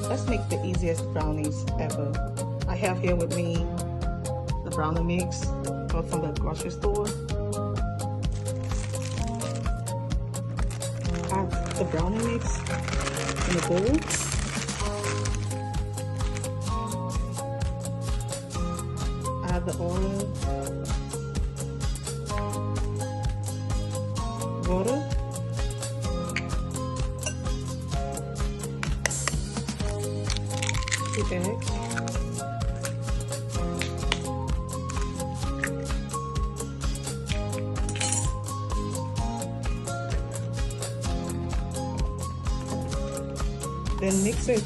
let's make the easiest brownies ever. I have here with me the brownie mix bought from the grocery store. Add the brownie mix in a bowl. Add the oil, water, the eggs, then mix it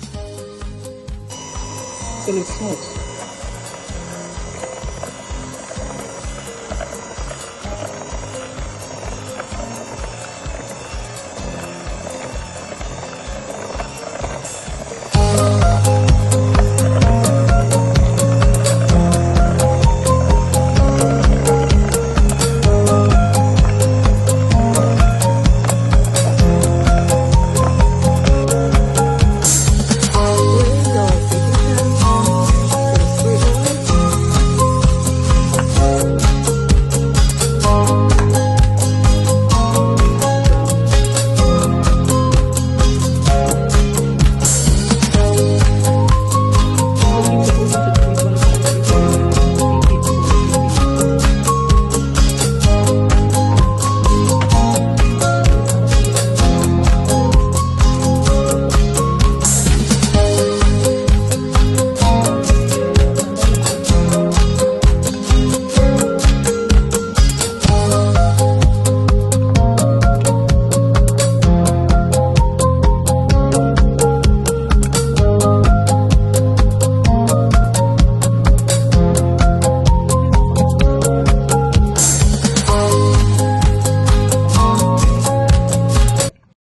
till it's smooth.